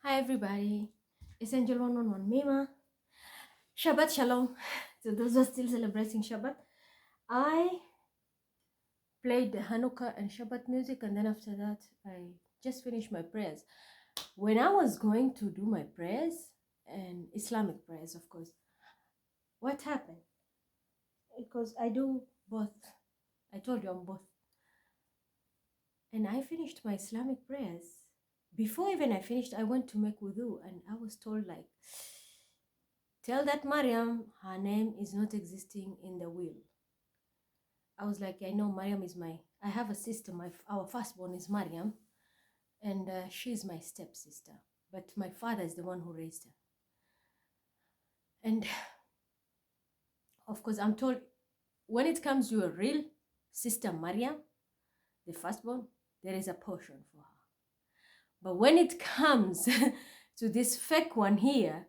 Hi everybody, it's Angel 111 Mima. Shabbat Shalom to those who are still celebrating Shabbat. I played the Hanukkah and Shabbat music, and then after that, I just finished my prayers. When I was going to do my prayers, and Islamic prayers, of course, what happened? Because I do both. I told you I'm both. And I finished my Islamic prayers. Before even I finished, I went to make wudu, and I was told, like, tell that Mariam her name is not existing in the will. I was like, I know Mariam is I have a sister, our firstborn is Mariam, and she's my stepsister. But my father is the one who raised her. And of course, I'm told when it comes to a real sister, Mariam, the firstborn, there is a portion for her. But when it comes to this fake one here,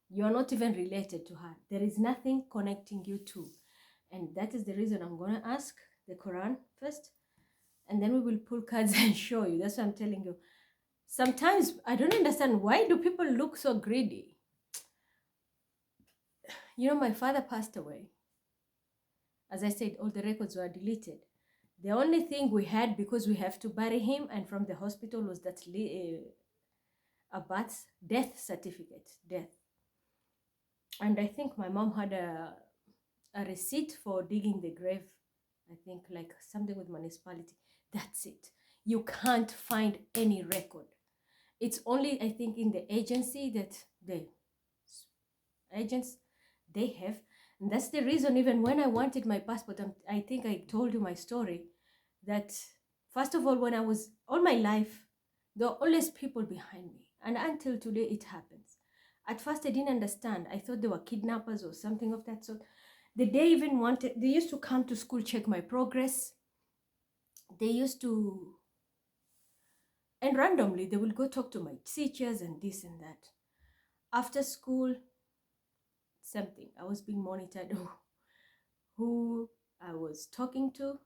you are not even related to her. There is nothing connecting you two. And that is the reason I'm going to ask the Quran first, and then we will pull cards and show you. That's what I'm telling you. Sometimes I don't understand, why do people look so greedy? You know, my father passed away. As I said, all the records were deleted. The only thing we had, because we have to bury him, and from the hospital, was that a death certificate, death. And I think my mom had a receipt for digging the grave. I think like something with municipality. That's it. You can't find any record. It's only, I think, in the agency that the agents they have. And that's the reason, even when I wanted my passport, I think I told you my story, that first of all, when I was all my life, there were always people behind me. And until today, it happens. At first, I didn't understand. I thought they were kidnappers or something of that sort. They used to come to school, check my progress. They used to, and randomly, they will go talk to my teachers and this and that. After school, something. I was being monitored who I was talking to,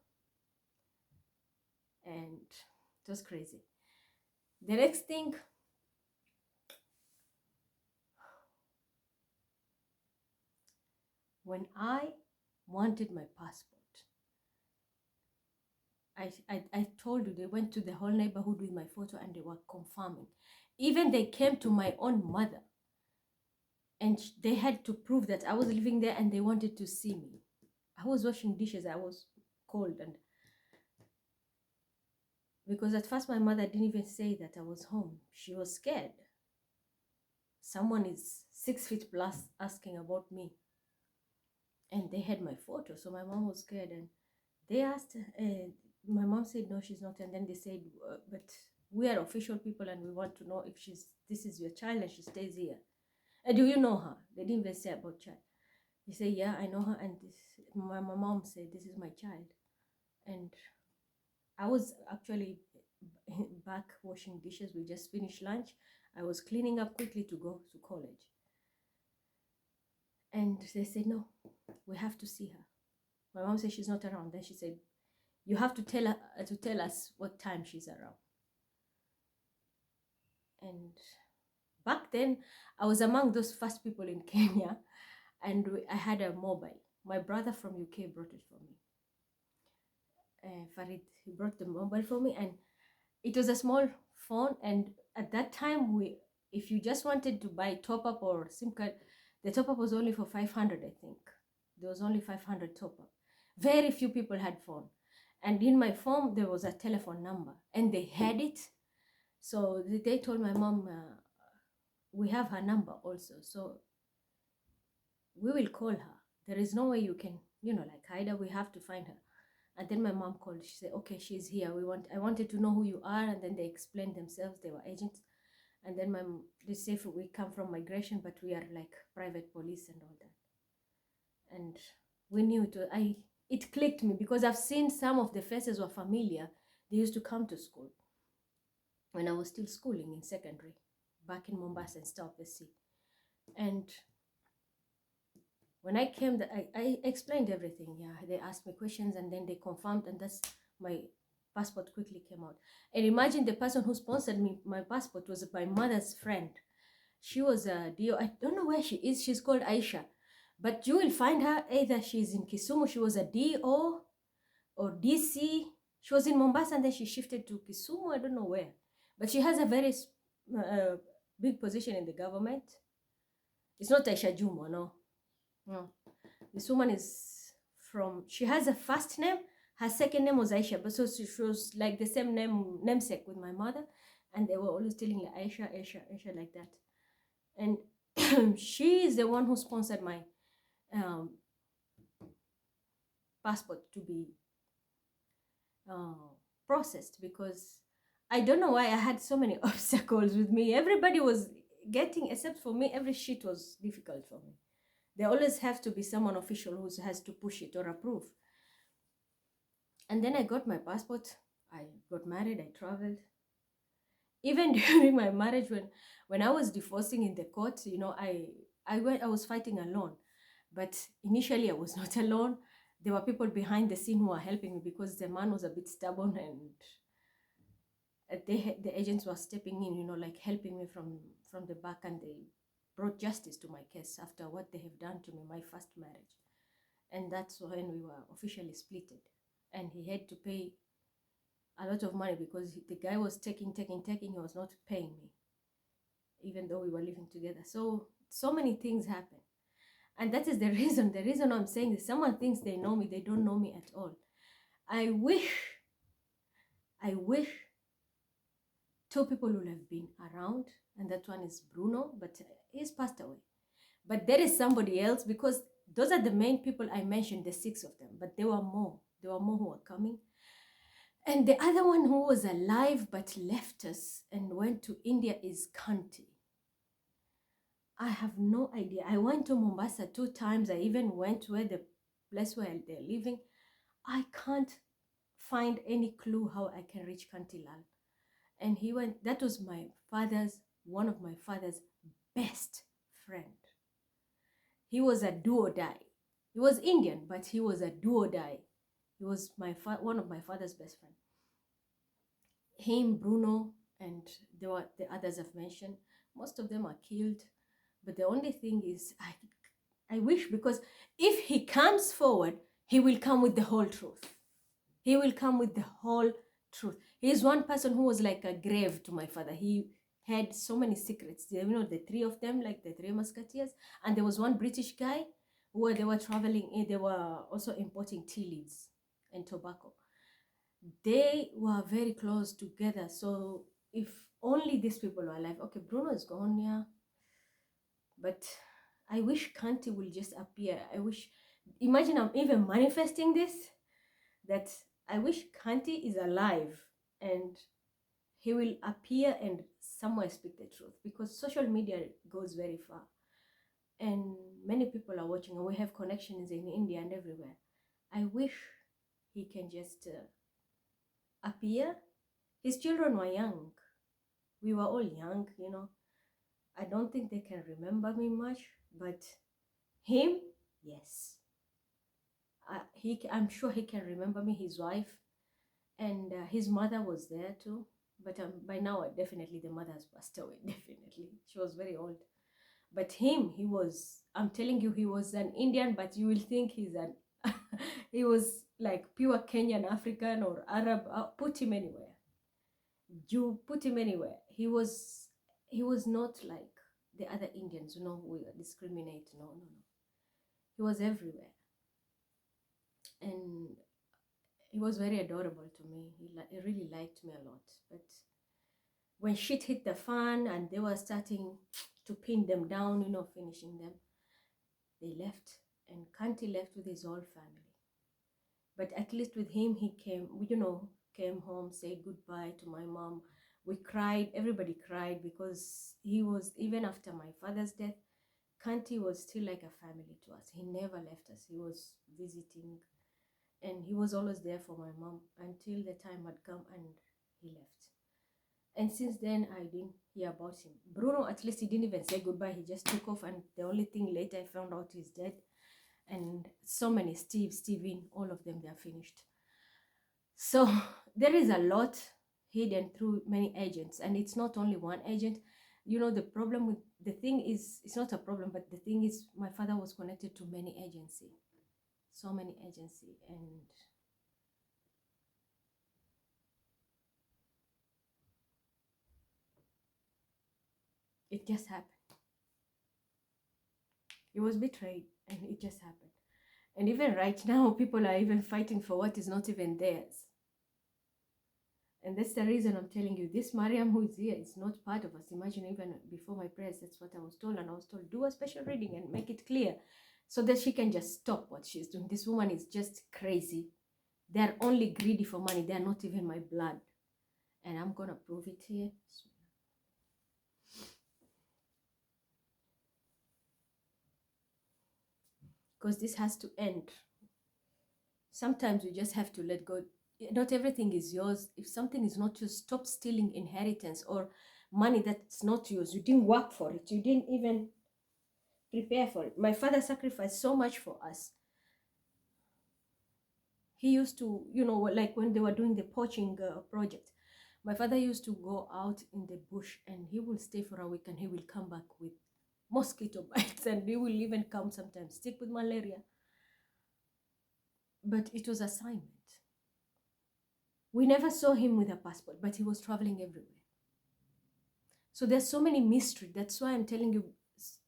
and it was crazy. The next thing, when I wanted my passport, I told you, they went to the whole neighborhood with my photo and they were confirming. Even they came to my own mother and they had to prove that I was living there, and they wanted to see me. I was washing dishes. I was cold, and because at first my mother didn't even say that I was home. She was scared. Someone is 6 feet plus asking about me, and they had my photo, so my mom was scared. And they asked, my mom said no, she's not. And then they said, but we are official people and we want to know if this is your child and she stays here. And do you know her? They didn't even say about child. He said, yeah, I know her. And my mom said, this is my child. And I was actually back washing dishes. We just finished lunch. I was cleaning up quickly to go to college. And they said, no, we have to see her. My mom said she's not around. Then she said, you have to tell us what time she's around. And back then, I was among those first people in Kenya, and I had a mobile. My brother from UK brought it for me. Farid, he brought the mobile for me, and it was a small phone. And at that time, if you just wanted to buy top up or SIM card, the top up was only for 500, I think. There was only 500 top up. Very few people had phone. And in my phone, there was a telephone number, and they had it. So they told my mom, we have her number also, so we will call her. There is no way you can, like hide her. We have to find her. And then my mom called. She said, okay, she's here. I wanted to know who you are. And then they explained themselves. They were agents. And then they say we come from migration, but we are like private police and all that. And we knew it clicked me, because I've seen some of the faces were familiar. They used to come to school when I was still schooling in secondary, back in Mombasa and South the Sea. And when I came, I explained everything. Yeah, they asked me questions, and then they confirmed, and that's my passport quickly came out. And imagine the person who sponsored me my passport was my mother's friend. She was a DO. I don't know where she is. She's called Aisha. But you will find her either she's in Kisumu. She was a DO or DC. She was in Mombasa and then she shifted to Kisumu. I don't know where. But she has a very big position in the government. It's not Aisha Jumo, no. No. This woman is from, she has a first name. Her second name was Aisha. But so she was like the same namesake with my mother. And they were always telling like Aisha, Aisha, Aisha like that. And she is the one who sponsored my passport to be processed, because I don't know why I had so many obstacles with me. Everybody was getting, except for me, every shit was difficult for me. There always have to be someone official who has to push it or approve. And then I got my passport. I got married. I traveled. Even during my marriage, when I was divorcing in the court, you know, I was fighting alone. But initially I was not alone. There were people behind the scene who were helping me, because the man was a bit stubborn, and the agents were stepping in, you know, like helping me from the back, and they brought justice to my case after what they have done to me, my first marriage. And that's when we were officially splitted. And he had to pay a lot of money, because the guy was taking, he was not paying me, even though we were living together. So many things happen. And that is the reason I'm saying this. Someone thinks they know me, they don't know me at all. I wish two people would have been around, and that one is Bruno, but he's passed away. But there is somebody else, because those are the main people I mentioned, the 6 of them, but there were more who were coming. And the other one who was alive but left us and went to India is Kanti. I have no idea. I went to Mombasa 2 times. I even went where the place where they're living. I can't find any clue how I can reach Kanti Lal. And he went, that was one of my father's best friend. He was a do or die. He was Indian, but he was a do or die. He was one of my father's best friends. Him, Bruno, and there were the others I've mentioned. Most of them are killed. But the only thing is, I wish, because if he comes forward, he will come with the whole truth. He will come with the whole truth. He is one person who was like a grave to my father. He had so many secrets. You know, the 3 of them, like the 3 musketeers. And there was one British guy who they were traveling, they were also importing tea leaves and tobacco. They were very close together. So if only these people were alive. Okay, Bruno is gone, yeah. But I wish Kanti will just appear. Imagine I'm even manifesting this, that I wish Kanti is alive and he will appear and somewhere speak the truth, because social media goes very far. And many people are watching, and we have connections in India and everywhere. I wish he can just appear. His children were young. We were all young, you know. I don't think they can remember me much, but him, yes. I'm sure he can remember me, his wife, and his mother was there too. But by now, definitely the mother has passed away, definitely. She was very old. But him, I'm telling you, he was an Indian, but you will think he was like pure Kenyan, African, or Arab. Put him anywhere. You put him anywhere. He was not like the other Indians, you know, who discriminate. No. He was everywhere. And he was very adorable to me. He really liked me a lot. But when shit hit the fan and they were starting to pin them down, you know, finishing them, they left. And Kanti left with his whole family. But at least with him, he came home, said goodbye to my mom. We cried. Everybody cried, because he was, even after my father's death, Kanti was still like a family to us. He never left us. He was visiting, and he was always there for my mom until the time had come and he left. And since then, I didn't hear about him. Bruno, at least he didn't even say goodbye. He just took off, and the only thing later I found out he's dead. And so many, Steven, all of them, they are finished. So there is a lot hidden through many agents, and it's not only one agent. You know, the problem with the thing is, it's not a problem, but the thing is, my father was connected to many agency, so many agency, and it just happened. He was betrayed, and it just happened. And even right now, people are even fighting for what is not even theirs. And that's the reason I'm telling you, this Mariam who is here is not part of us. Imagine, even before my prayers, that's what I was told. And I was told, do a special reading and make it clear so that she can just stop what she's doing. This woman is just crazy. They're only greedy for money. They're not even my blood. And I'm going to prove it here. Because this has to end. Sometimes we just have to let go. Not everything is yours. If something is not yours, stop stealing inheritance or money that's not yours. You didn't work for it. You didn't even prepare for it. My father sacrificed so much for us. He used to, you know, like when they were doing the poaching project, my father used to go out in the bush and he will stay for a week and he will come back with mosquito bites and he will even come sometimes sick with malaria. But it was assignment. We never saw him with a passport, but he was traveling everywhere. So there's so many mystery. That's why I'm telling you,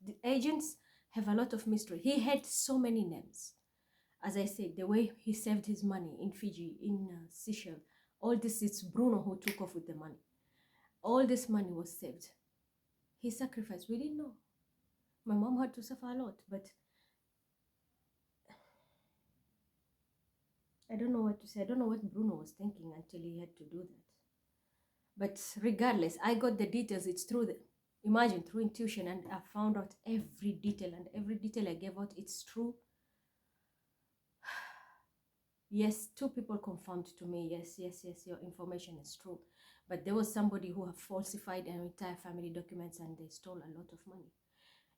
the agents have a lot of mystery. He had so many names. As I said, the way he saved his money in Fiji, in Seychelles, all this, it's Bruno who took off with the money. All this money was saved. He sacrificed. We didn't know. My mom had to suffer a lot, but I don't know what to say. I don't know what Bruno was thinking until he had to do that. But regardless, I got the details. It's through the, imagine, through intuition, and I found out every detail, and every detail I gave out, it's true. Yes, two people confirmed to me, yes, your information is true. But there was somebody who have falsified an entire family documents and they stole a lot of money.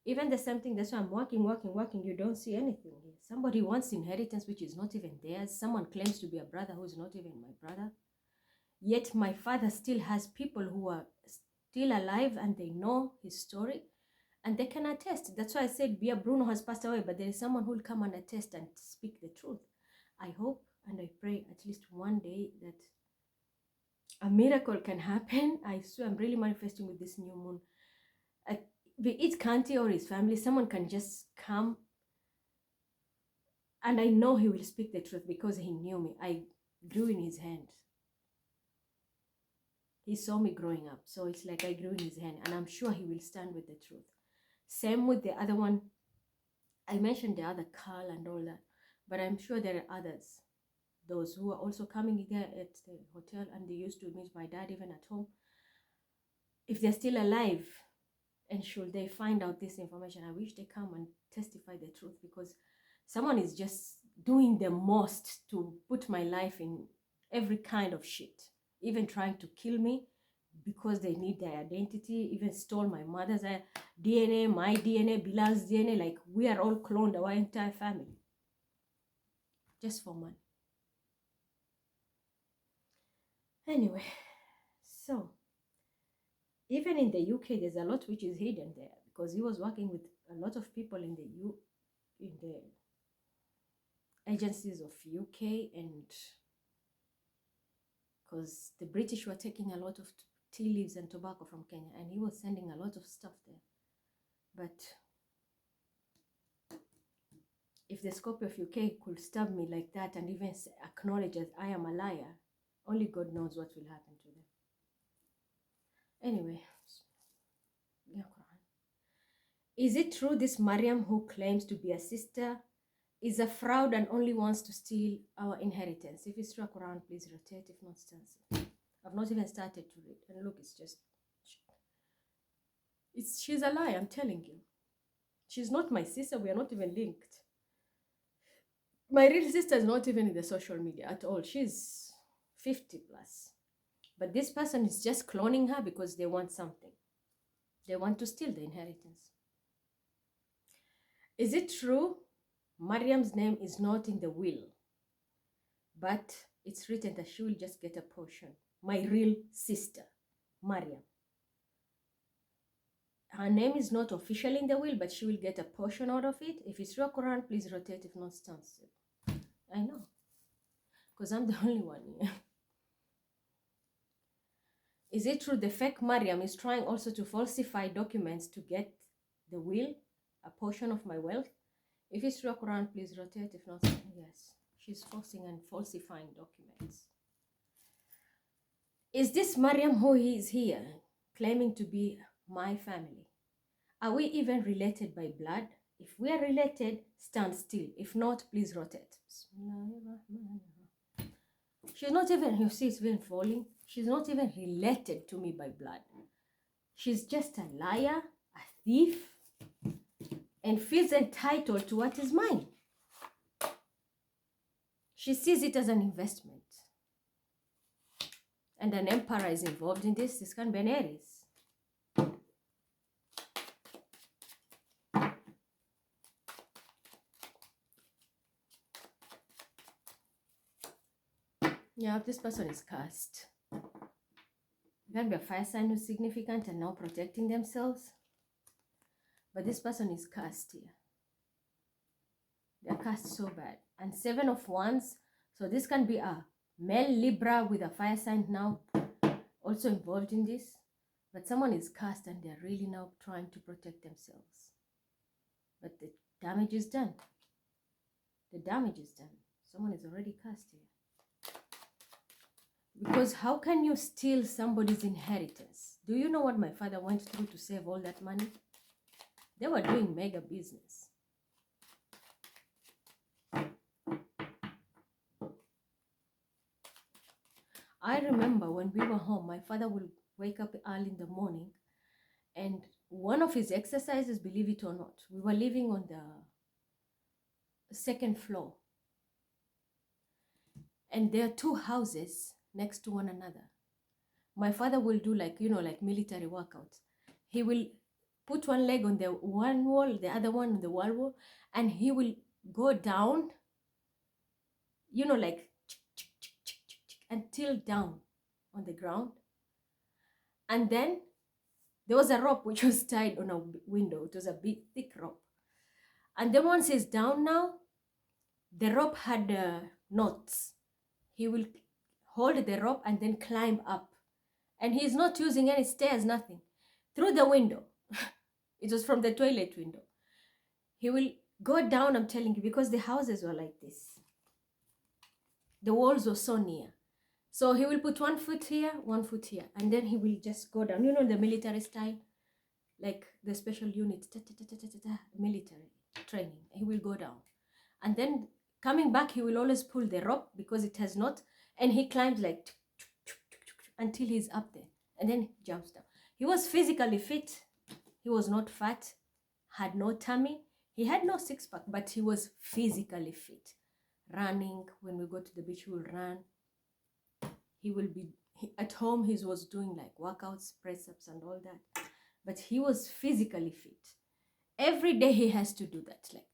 Even the same thing, that's why I'm working, you don't see anything here. Somebody wants inheritance which is not even theirs. Someone claims to be a brother who is not even my brother. Yet my father still has people who are still alive and they know his story and they can attest. That's why I said Bia Bruno has passed away, but there is someone who will come and attest and speak the truth. I hope and I pray at least one day that a miracle can happen. I swear I'm really manifesting with this new moon. Be it Kanti or his family, someone can just come and I know he will speak the truth because he knew me. I grew in his hand. He saw me growing up. So it's like I grew in his hand and I'm sure he will stand with the truth. Same with the other one. I mentioned the other Carl and all that, but I'm sure there are others. Those who are also coming there at the hotel and they used to meet my dad even at home. If they're still alive and should they find out this information, I wish they come and testify the truth because someone is just doing the most to put my life in every kind of shit, even trying to kill me because they need their identity, even stole my mother's DNA, my DNA, Bilal's DNA. Like we are all cloned, our entire family, just for money. Anyway, so even in the UK, there's a lot which is hidden there because he was working with a lot of people in the agencies of UK, and because the British were taking a lot of tea leaves and tobacco from Kenya, and he was sending a lot of stuff there. But if the Scorpio of UK could stab me like that and even acknowledge that I am a liar, only God knows what will happen to them. Anyway, is it true this Mariam who claims to be a sister is a fraud and only wants to steal our inheritance? If it's struck around, please rotate. If not, stand still. I've not even started to read. And look, it's just... she's a lie, I'm telling you. She's not my sister. We are not even linked. My real sister is not even in the social media at all. She's 50 plus. But this person is just cloning her because they want something. They want to steal the inheritance. Is it true Mariam's name is not in the will, but it's written that she will just get a portion. My real sister, Mariam. Her name is not official in the will, but she will get a portion out of it. If it's your Quran, please rotate. If not, stand still. I know, because I'm the only one here. Is it true the fake Mariam is trying also to falsify documents to get the will, a portion of my wealth? If it's true, Quran, please rotate. If not, yes. She's forcing and falsifying documents. Is this Mariam who is here, claiming to be my family? Are we even related by blood? If we are related, stand still. If not, please rotate. She's not even, you see, it's even falling. She's not even related to me by blood. She's just a liar, a thief, and feels entitled to what is mine. She sees it as an investment. And an emperor is involved in this. This can be an Aries. Yeah, this person is cursed. It can be a fire sign who's significant and now protecting themselves. But this person is cursed here. They're cursed so bad. And 7 of Wands. So this can be a male Libra with a fire sign now also involved in this. But someone is cursed and they're really now trying to protect themselves. But the damage is done. The damage is done. Someone is already cursed here. Because how can you steal somebody's inheritance? Do you know what my father went through to save all that money? They were doing mega business. I remember when we were home, my father would wake up early in the morning, and one of his exercises, believe it or not, we were living on the 2nd floor. And there are 2 houses next to one another. My father will do like military workouts. He will put one leg on the one wall, the other one on the wall, and he will go down, like until down on the ground. And then there was a rope which was tied on a window. It was a big, thick rope. And then once he's down now, the rope had knots. He will hold the rope and then climb up. And he's not using any stairs, nothing. Through the window. It was from the toilet window. He will go down, I'm telling you, because the houses were like this. The walls were so near. So he will put 1 foot here, 1 foot here. And then he will just go down. The military style. Like the special unit. Military training. He will go down. And then coming back, he will always pull the rope because it has not. And he climbs like until he's up there. And then jumps down. He was physically fit. He was not fat. Had no tummy. He had no six-pack, but he was physically fit. Running. When we go to the beach, he will run. He will be at home. He was doing like workouts, press-ups and all that. But he was physically fit. Every day he has to do that. Like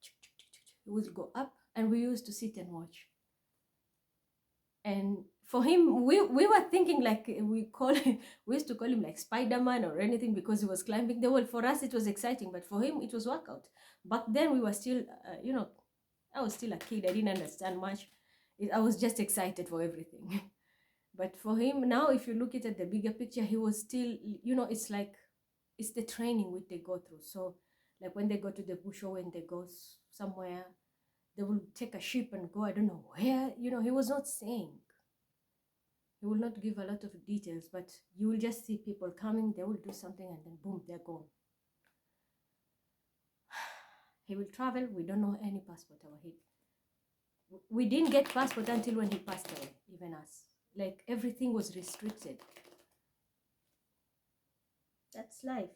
he would go up, and we used to sit and watch. And for him, we were thinking like we used to call him like Spider-Man or anything because he was climbing the wall. For us, it was exciting, but for him, it was workout. Back then, we were still, I was still a kid. I didn't understand much. I was just excited for everything. But for him, now, if you look at the bigger picture, he was still, it's like, it's the training which they go through. So, like when they go to the bush or when they go somewhere, they will take a ship and go, I don't know where, he was not saying. He will not give a lot of details, but you will just see people coming, they will do something, and then boom, they're gone. He will travel, we don't know any passport over here. We didn't get passport until when he passed away, even us. Like, everything was restricted. That's life.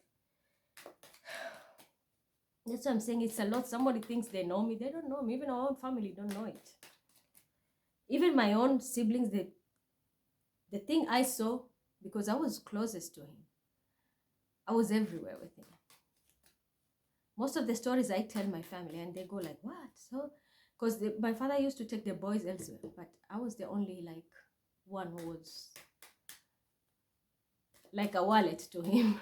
That's what I'm saying. It's a lot. Somebody thinks they know me. They don't know me. Even our own family don't know it. Even my own siblings, the thing I saw, because I was closest to him, I was everywhere with him. Most of the stories I tell my family, and they go like, what? So Because my father used to take the boys elsewhere, but I was the only like one who was like a wallet to him.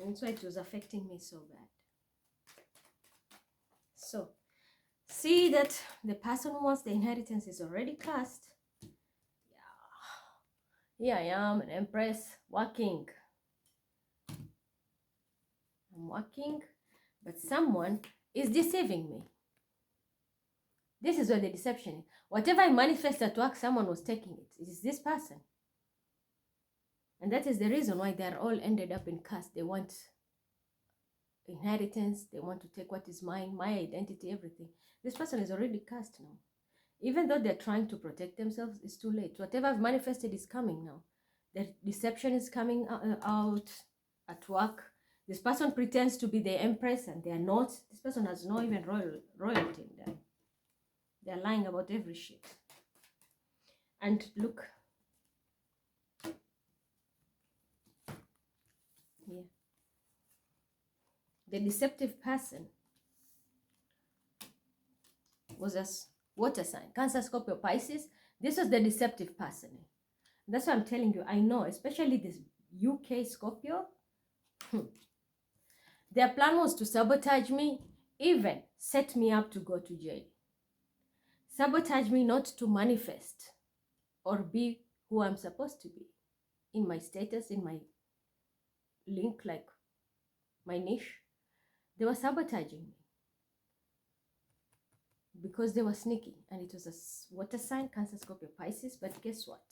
And so it was affecting me so bad. So see that the person who wants the inheritance is already cast. Yeah, here I am, an empress, working. I'm working, but someone is deceiving me. This is where the deception is. Whatever I manifest at work, someone was taking it. It is this person. And that is the reason why they're all ended up in caste. They want inheritance. They want to take what is mine, my identity, everything. This person is already cast now. Even though they're trying to protect themselves, it's too late. Whatever I've manifested is coming now. The deception is coming out at work. This person pretends to be the empress and they are not. This person has no even royalty in them. They're lying about every shit. And look. Yeah. The deceptive person was a water sign. Cancer, Scorpio, Pisces. This was the deceptive person. That's what I'm telling you. I know, especially this UK Scorpio. Their plan was to sabotage me, even set me up to go to jail. Sabotage me not to manifest or be who I'm supposed to be in my status, in my link, like my niche. They were sabotaging me because they were sneaky, and it was a water sign, Cancer, Scorpio, Pisces. But guess what?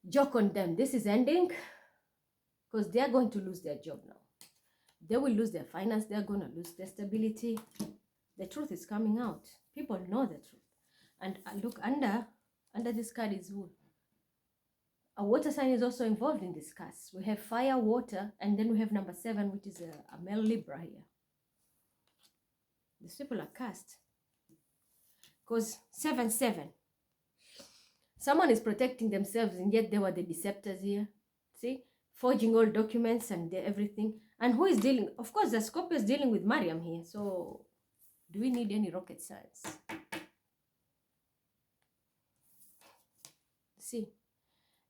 Joke on them. This is ending because they are going to lose their job now. They will lose their finance. They are going to lose their stability. The truth is coming out. People know the truth. And look, under this card is who? A water sign is also involved in this cast. We have fire, water, and then we have number 7, which is a male Libra here. These people are cast. Because 7-7. Someone is protecting themselves, and yet they were the deceptors here. See? Forging all documents and everything. And who is dealing? Of course, the Scorpio is dealing with Mariam here. So, do we need any rocket science? See?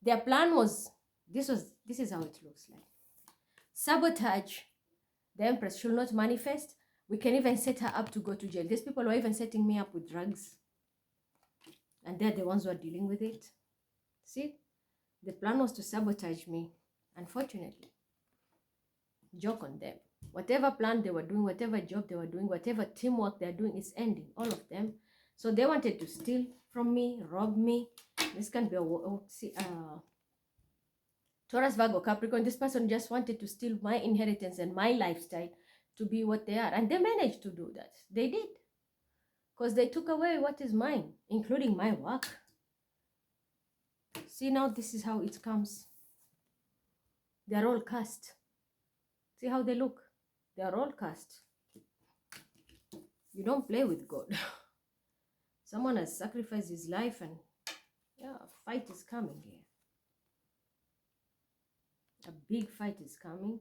Their plan was, this is how it looks like. Sabotage. The Empress should not manifest. We can even set her up to go to jail. These people were even setting me up with drugs. And they're the ones who are dealing with it. See? The plan was to sabotage me. Unfortunately. Joke on them. Whatever plan they were doing, whatever job they were doing, whatever teamwork they're doing is ending. All of them. So they wanted to steal from me, rob me. This can be a Taurus, Virgo, Capricorn. This person just wanted to steal my inheritance and my lifestyle to be what they are. And they managed to do that. They did. Because they took away what is mine, including my work. See, now this is how it comes. They're all cast. See how they look? They're all cast. You don't play with God. Someone has sacrificed his life, and yeah, a fight is coming here. A big fight is coming.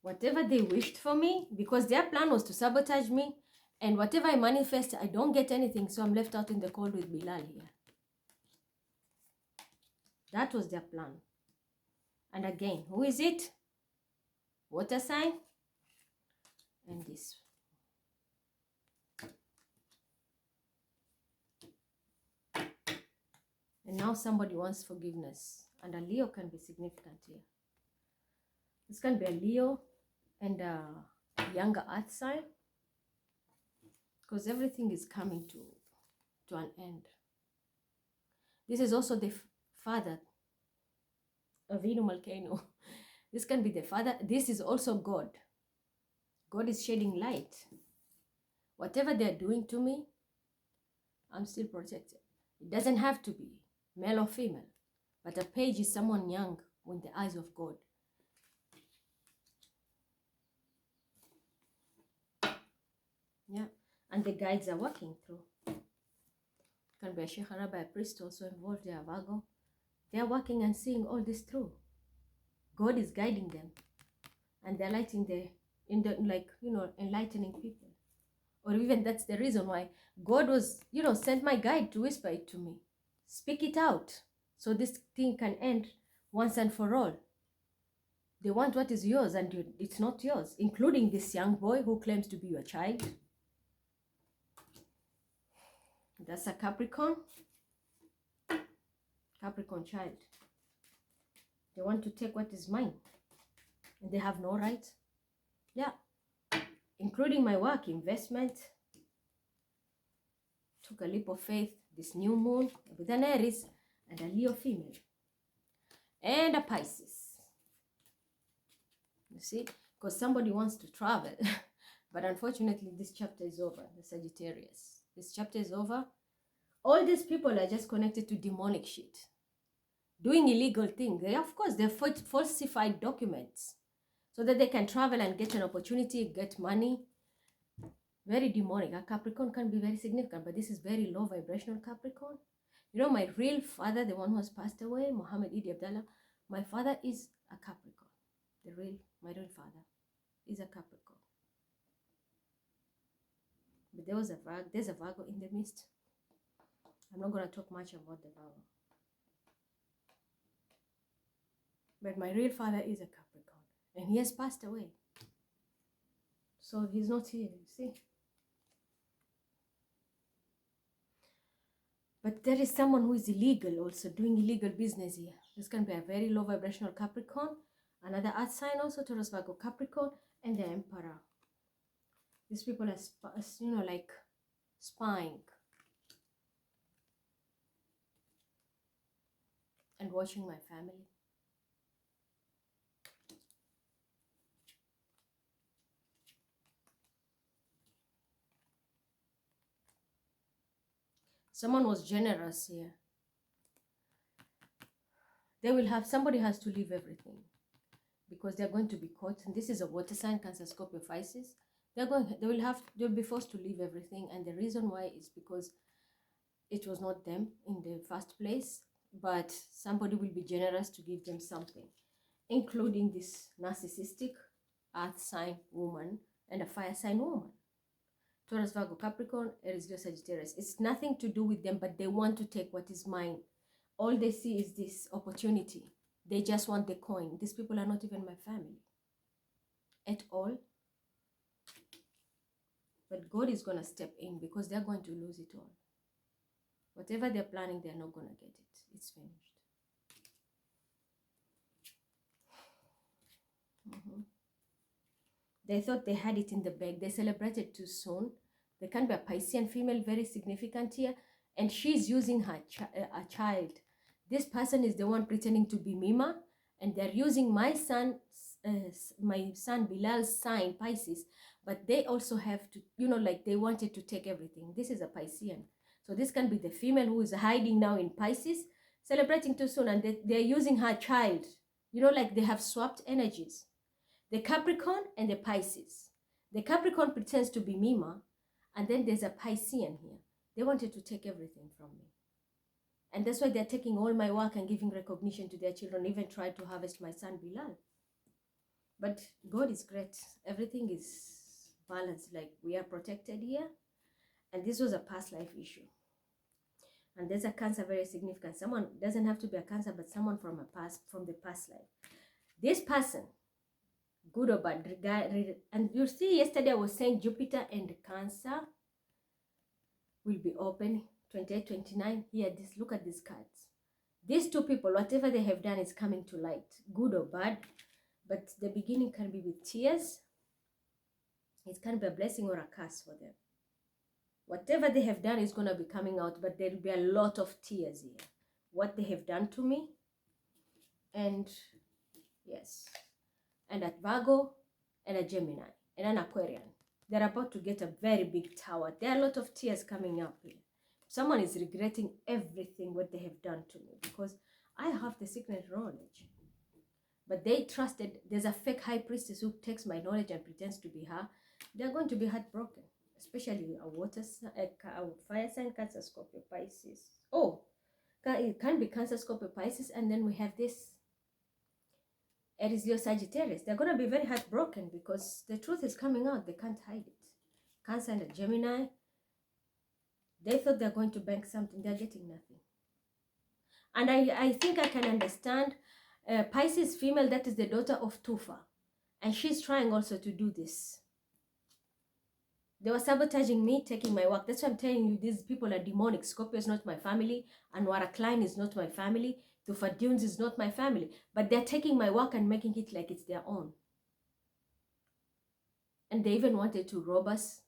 Whatever they wished for me, because their plan was to sabotage me, and whatever I manifest, I don't get anything, so I'm left out in the cold with Bilal here. That was their plan. And again, who is it? Water sign. And this. And now somebody wants forgiveness. And a Leo can be significant here. This can be a Leo and a younger earth sign. Because everything is coming to an end. This is also the father of Inu Malkeinu. This can be the father. This is also God. God is shedding light. Whatever they're doing to me, I'm still protected. It doesn't have to be male or female. But a page is someone young in the eyes of God. Yeah. And the guides are working through. Can be a Sheikh, a rabbi, a priest also involved. They are Virgo. They are working and seeing all this through. God is guiding them. And they're lighting enlightening people. Or even that's the reason why God was, sent my guide to whisper it to me. Speak it out so this thing can end once and for all. They want what is yours and it's not yours, including this young boy who claims to be your child. That's a Capricorn child. They want to take what is mine and they have no right. Yeah, including my work, investment. Took a leap of faith this new moon with an Aries and a Leo female and a Pisces. You see, because somebody wants to travel. But unfortunately, this chapter is over, the Sagittarius. This chapter is over. All these people are just connected to demonic shit. Doing illegal things. Of course, they falsified documents so that they can travel and get an opportunity, get money. Very demonic. A Capricorn can be very significant, but this is very low vibrational Capricorn. You know, my real father, the one who has passed away, Muhammad Idi Abdallah, my father is a Capricorn. My real father is a Capricorn. But there's a Virgo in the midst. I'm not going to talk much about the Virgo. But my real father is a Capricorn. And he has passed away. So he's not here, you see. But there is someone who is illegal also, doing illegal business here. This can be a very low vibrational Capricorn. Another earth sign also, Taurus, Virgo, Capricorn, and the Emperor. These people are, like spying and watching my family. Someone was generous here. Somebody has to leave everything because they're going to be caught. And this is a water sign, Cancer, Scorpio, Pisces. They'll be forced to leave everything. And the reason why is because it was not them in the first place, but somebody will be generous to give them something, including this narcissistic earth sign woman and a fire sign woman. Taurus, Virgo, Capricorn, Aries, Leo, Sagittarius. It's nothing to do with them, but they want to take what is mine. All they see is this opportunity. They just want the coin. These people are not even my family at all. But God is going to step in because they're going to lose it all. Whatever they're planning, they're not going to get it. It's finished. They thought they had it in the bag. They celebrated too soon. There can be a Piscean female, very significant here. And she's using her child. This person is the one pretending to be Mima. And they're using my son Bilal's sign, Pisces. But they also have to, like they wanted to take everything. This is a Piscean. So this can be the female who is hiding now in Pisces, celebrating too soon. And they're using her child. Like they have swapped energies. The Capricorn and the Pisces. The Capricorn pretends to be Mima, and then there's a Piscean here. They wanted to take everything from me. And that's why they're taking all my work and giving recognition to their children, even tried to harvest my son Bilal. But God is great. Everything is balanced, like we are protected here. And this was a past life issue. And there's a Cancer, very significant. Someone doesn't have to be a Cancer, but someone from the past life. This person, good or bad, and you see yesterday I was saying Jupiter and Cancer will be open 28, 29. Here, look at these cards. These two people, whatever they have done is coming to light, good or bad, but the beginning can be with tears. It can be a blessing or a curse for them. Whatever they have done is going to be coming out, but there will be a lot of tears here. What they have done to me, and yes, and at Virgo, and a Gemini, and an Aquarian. They're about to get a very big tower. There are a lot of tears coming up here. Someone is regretting everything what they have done to me because I have the secret knowledge. But they trusted, there's a fake high priestess who takes my knowledge and pretends to be her. They're going to be heartbroken, especially a fire sign, Cancer, Scorpio, Pisces. Oh, it can be Cancer, Scorpio, Pisces, and then we have this Aries, Leo, Sagittarius. They're going to be very heartbroken because the truth is coming out. They can't hide it. Cancer and a Gemini. They thought they're going to bank something. They're getting nothing. And I think I can understand Pisces female, that is the daughter of Tufa. And she's trying also to do this. They were sabotaging me, taking my work. That's why I'm telling you, these people are demonic. Scorpio is not my family. Anwara Klein is not my family. Tufa Dunes is not my family. But they're taking my work and making it like it's their own. And they even wanted to rob us.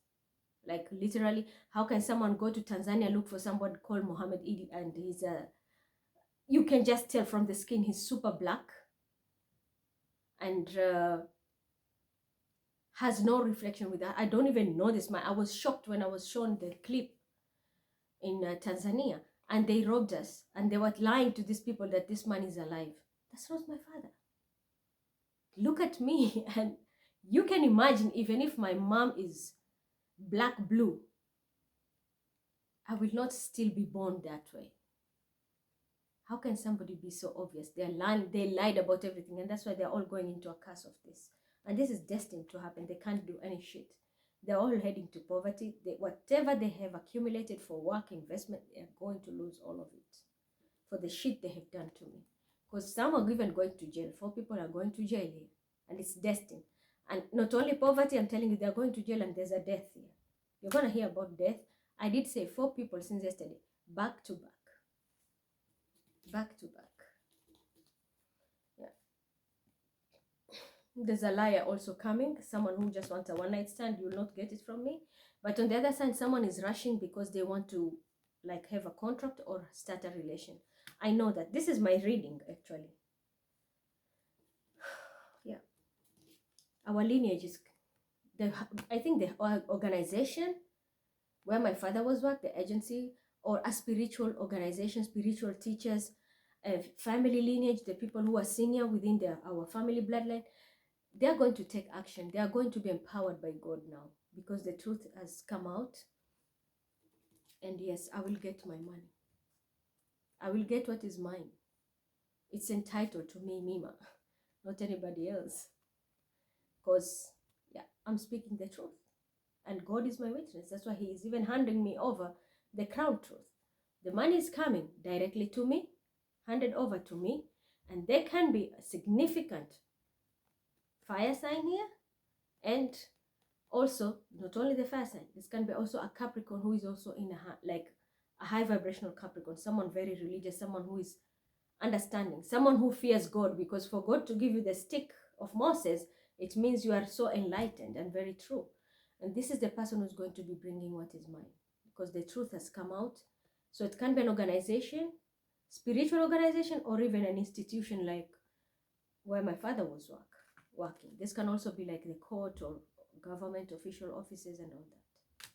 Like literally, how can someone go to Tanzania, look for someone called Mohammed Idi, and he's you can just tell from the skin, he's super black. And has no reflection with that. I don't even know this man. I was shocked when I was shown the clip in Tanzania, and they robbed us, and they were lying to these people that this man is alive. That's not my father. Look at me, and you can imagine, even if my mom is black blue, I will not still be born that way. How can somebody be so obvious? They lied about everything, and that's why they're all going into a curse of this. And this is destined to happen. They can't do any shit. They're all heading to poverty. Whatever they have accumulated for work, investment, they're going to lose all of it for the shit they have done to me. Because some are even going to jail. 4 people are going to jail here. And it's destined. And not only poverty, I'm telling you, they're going to jail and there's a death here. You're going to hear about death. I did say 4 people since yesterday. Back to back. Back to back. There's a liar also coming, someone who just wants a one-night stand. You will not get it from me. But on the other side, someone is rushing because they want to like have a contract or start a relation. I know that. This is my reading actually. Yeah. Our lineage is, I think the organization where my father was worked, the agency, or a spiritual organization, spiritual teachers, family lineage, the people who are senior within our family bloodline, they're going to take action. They are going to be empowered by God now because the truth has come out. And yes, I will get my money. I will get what is mine. It's entitled to me, Mima, not anybody else. Because, yeah, I'm speaking the truth. And God is my witness. That's why he is even handing me over the crown truth. The money is coming directly to me, handed over to me, and there can be a significant fire sign here, and also not only the fire sign, this can be also a Capricorn who is also in a high vibrational Capricorn, someone very religious, someone who is understanding, someone who fears God, because for God to give you the stick of Moses, it means you are so enlightened and very true. And this is the person who's going to be bringing what is mine, because the truth has come out. So it can be an organization, spiritual organization, or even an institution like where my father was working. This can also be like the court or government official offices and all that.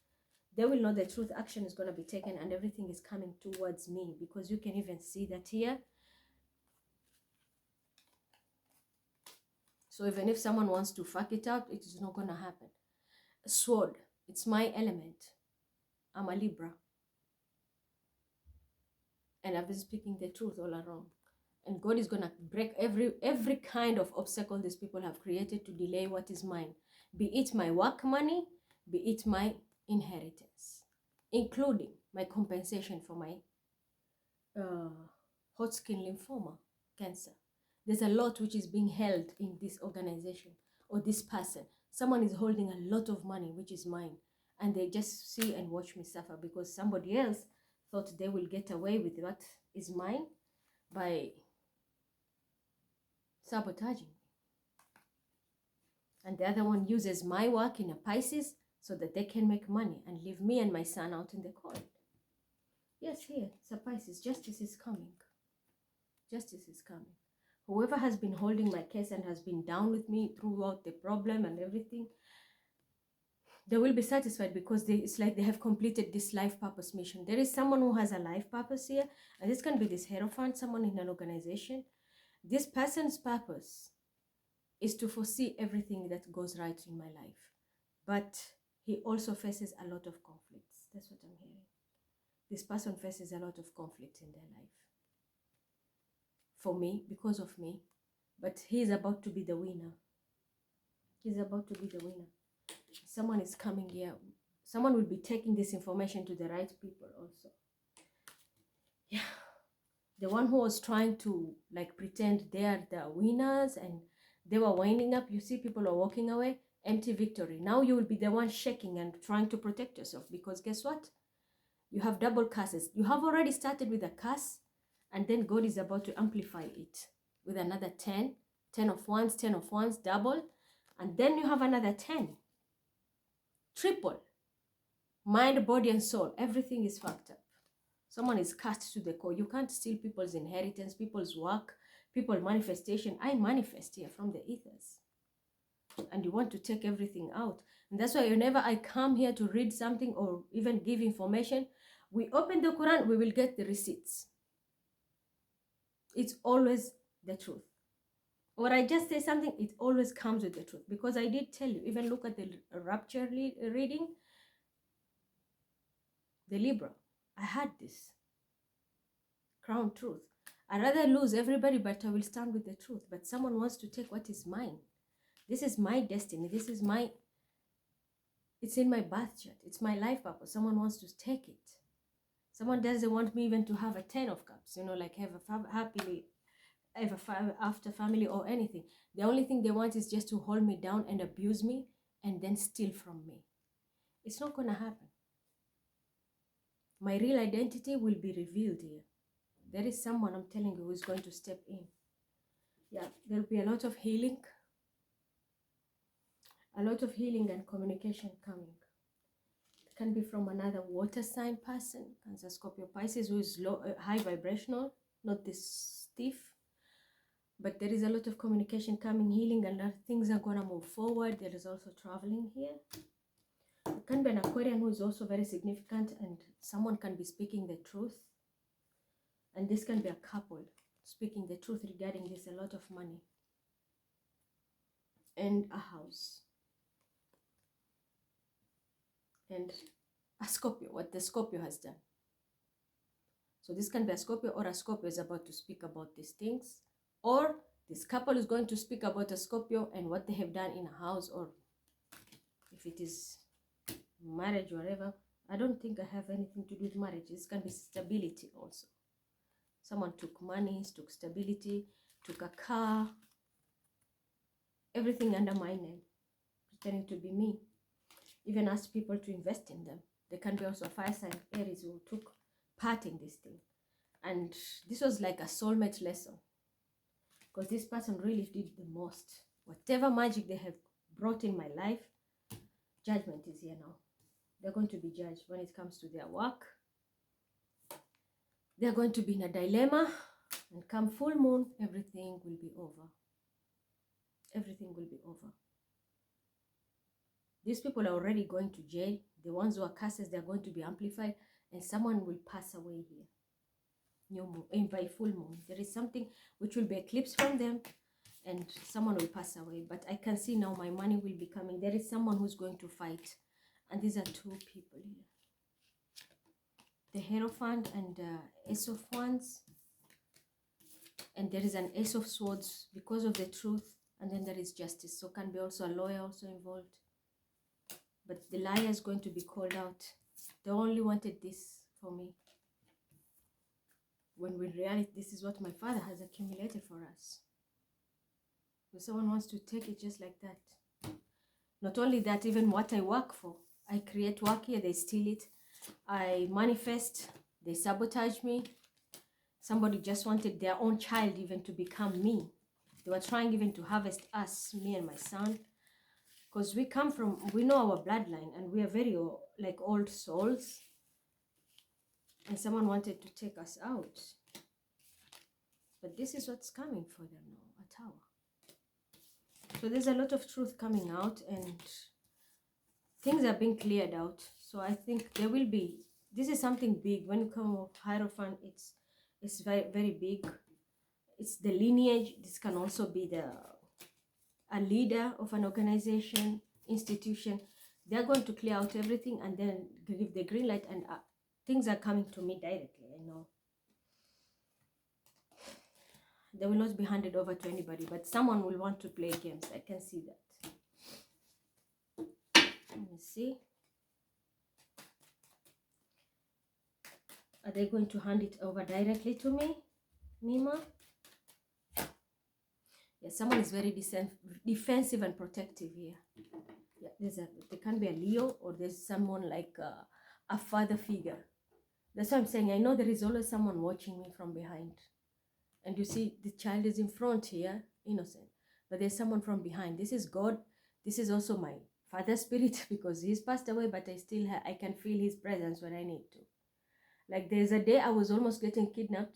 They will know the truth. Action is going to be taken and everything is coming towards me, because you can even see that here. So even if someone wants to fuck it up, it is not going to happen. A sword, it's my element. I'm a Libra. And I've been speaking the truth all along. And God is going to break every kind of obstacle these people have created to delay what is mine. Be it my work money, be it my inheritance, including my compensation for my Hodgkin lymphoma cancer. There's a lot which is being held in this organization or this person. Someone is holding a lot of money which is mine, and they just see and watch me suffer because somebody else thought they will get away with what is mine by sabotaging me. And the other one uses my work in a Pisces so that they can make money and leave me and my son out in the cold. Yes, here, it's a Pisces. Justice is coming. Justice is coming. Whoever has been holding my case and has been down with me throughout the problem and everything, they will be satisfied because it's like they have completed this life purpose mission. There is someone who has a life purpose here, and this can be this hierophant, someone in an organization. This person's purpose is to foresee everything that goes right in my life. But he also faces a lot of conflicts. That's what I'm hearing. This person faces a lot of conflict in their life. For me, because of me. But he is about to be the winner. He's about to be the winner. Someone is coming here someone will be taking this information to the right people also. Yeah. The one who was trying to like pretend they are the winners and they were winding up, you see people are walking away, empty victory. Now you will be the one shaking and trying to protect yourself, because guess what? You have double curses. You have already started with a curse, and then God is about to amplify it with another 10, 10 of wands, 10 of wands, double, and then you have another 10, triple. Mind, body, and soul, everything is fucked up. Someone is cast to the core. You can't steal people's inheritance, people's work, people's manifestation. I manifest here from the ethers. And you want to take everything out. And that's why whenever I come here to read something or even give information, we open the Quran, we will get the receipts. It's always the truth. Or I just say something, it always comes with the truth. Because I did tell you, even look at the rapture reading, the Libra. I had this. Crown truth. I'd rather lose everybody, but I will stand with the truth. But someone wants to take what is mine. This is my destiny. This is my, it's in my birth chart. It's my life purpose. Someone wants to take it. Someone doesn't want me even to have a 10 of cups, you know, like have a happily ever after family or anything. The only thing they want is just to hold me down and abuse me and then steal from me. It's not going to happen. My real identity will be revealed here. There is someone, I'm telling you, who is going to step in. Yeah, there'll be a lot of healing. A lot of healing and communication coming. It can be from another water sign person, Cancer, Scorpio, Pisces, who is low, high vibrational, not this stiff. But there is a lot of communication coming, healing, and things are going to move forward. There is also traveling here. It can be an Aquarian who is also very significant, and someone can be speaking the truth. And this can be a couple speaking the truth regarding this, a lot of money and a house. And a Scorpio, what the Scorpio has done. So this can be a Scorpio, or a Scorpio is about to speak about these things, or this couple is going to speak about a Scorpio and what they have done in a house, or if it is marriage, whatever. I don't think I have anything to do with marriage. This can be stability also. Someone took money, took stability, took a car, everything under my name, pretending to be me. Even asked people to invest in them. There can be also a fire sign Aries who took part in this thing. And this was like a soulmate lesson. Because this person really did the most. Whatever magic they have brought in my life, judgment is here now. They're going to be judged when it comes to their work. They're going to be in a dilemma. And come full moon, everything will be over. Everything will be over. These people are already going to jail. The ones who are curses, they're going to be amplified. And someone will pass away here. New moon, and by full moon. There is something which will be eclipsed from them. And someone will pass away. But I can see now my money will be coming. There is someone who's going to fight. And these are two people here. The Hierophant and Ace of Wands. And there is an Ace of Swords because of the truth. And then there is justice. So can be also a lawyer also involved. But the liar is going to be called out. They only wanted this for me. When in reality, this is what my father has accumulated for us. So someone wants to take it just like that. Not only that, even what I work for. I create work here, they steal it. I manifest, they sabotage me. Somebody just wanted their own child even to become me. They were trying even to harvest us, me and my son. Because we come from, we know our bloodline and we are very like old souls. And someone wanted to take us out. But this is what's coming for them now, a tower. So there's a lot of truth coming out and things are being cleared out. So I think there will be, this is something big. When you come with Hierophant, it's very, very big. It's the lineage. This can also be a leader of an organization, institution. They're going to clear out everything and then give the green light, and things are coming to me directly. I know they will not be handed over to anybody, but someone will want to play games. I can see that. Let me see. Are they going to hand it over directly to me, Mima? Yeah, someone is very defensive and protective here. Yeah, there can be a Leo, or there's someone like a father figure. That's what I'm saying. I know there is always someone watching me from behind. And you see, the child is in front here, innocent. But there's someone from behind. This is God. This is also my father spirit because he's passed away, but I can feel his presence when I need to. Like there's a day I was almost getting kidnapped,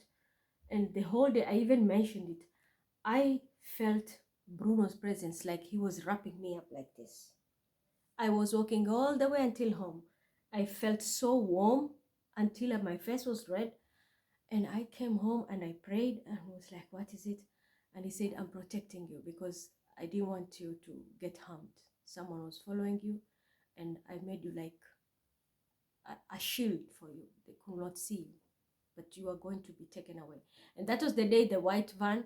and the whole day I even mentioned it. I felt Bruno's presence, like he was wrapping me up like this. I was walking all the way until home. I felt so warm until my face was red. And I came home and I prayed and was like, what is it? And he said, I'm protecting you because I didn't want you to get harmed. Someone was following you, and I made you like a shield for you. They could not see you, but you are going to be taken away. And that was the day the white van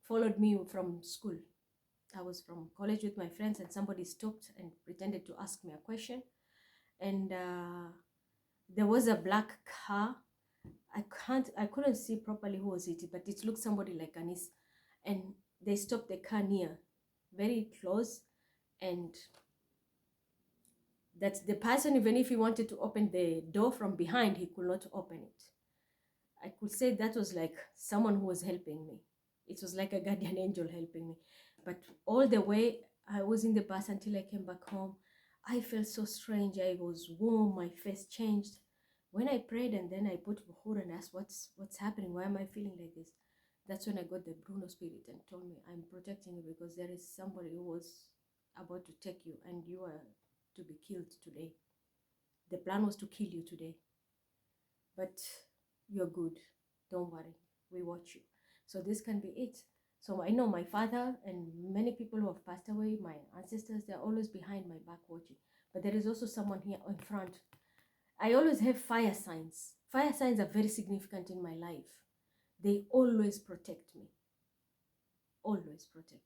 followed me from school. I was from college with my friends, and somebody stopped and pretended to ask me a question. And there was a black car. I couldn't see properly who was it, but it looked somebody like Anis. And they stopped the car near, very close. And that the person, even if he wanted to open the door from behind, he could not open it. I could say that was like someone who was helping me. It was like a guardian angel helping me. But all the way, I was in the bus until I came back home. I felt so strange. I was warm. My face changed. When I prayed and then I put Bukhur and asked, what's happening? Why am I feeling like this? That's when I got the Bruno spirit and told me, I'm protecting you because there is somebody who was about to take you and you are to be killed today. The plan was to kill you today. But you're good. Don't worry. We watch you. So this can be it. So I know my father and many people who have passed away, my ancestors, they're always behind my back watching. But there is also someone here in front. I always have fire signs. Fire signs are very significant in my life. They always protect me. Always protect me.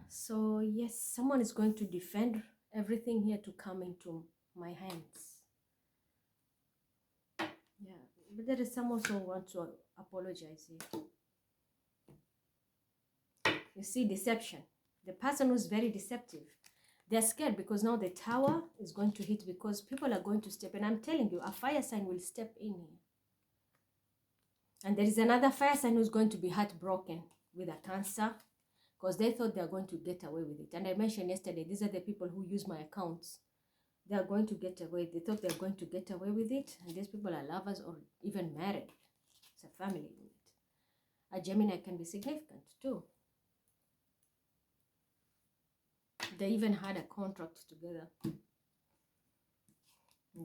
So yes, someone is going to defend everything here to come into my hands. Yeah, but there is someone who wants to apologize here. You see, deception. The person who's very deceptive. They're scared because now the tower is going to hit because people are going to step in. I'm telling you, a fire sign will step in here. And there is another fire sign who's going to be heartbroken with a cancer because they thought they're going to get away with it. And I mentioned yesterday, these are the people who use my accounts. They are going to get away. They thought they're going to get away with it. And these people are lovers or even married. It's a family unit. A Gemini can be significant too. They even had a contract together. And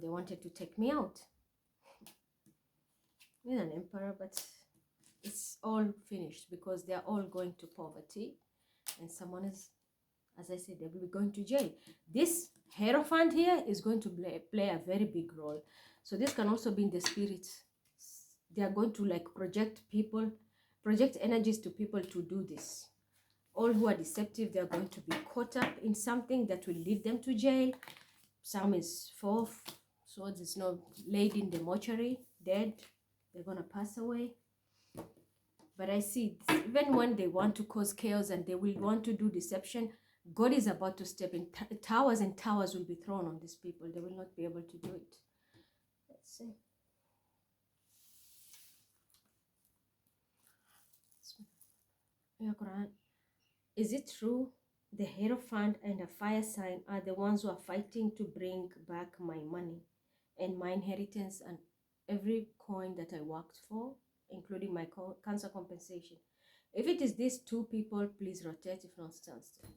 they wanted to take me out. With an emperor, but it's all finished because they're all going to poverty. And someone is, as I said, they will be going to jail. This Hierophant here is going to play a very big role. So this can also be in the spirits. They are going to like project energies to people to do this. All who are deceptive, they are going to be caught up in something that will lead them to jail. Some is fourth swords is not laid in the mortuary, dead. They're going to pass away. But I see, even when they want to cause chaos and they will want to do deception, God is about to step in. Towers and towers will be thrown on these people. They will not be able to do it. Let's see. Yeah, Quran. Is it true the Hierophant and a fire sign are the ones who are fighting to bring back my money and my inheritance and every coin that I worked for, including my cancer compensation? If it is these two people, please rotate, if not stand still.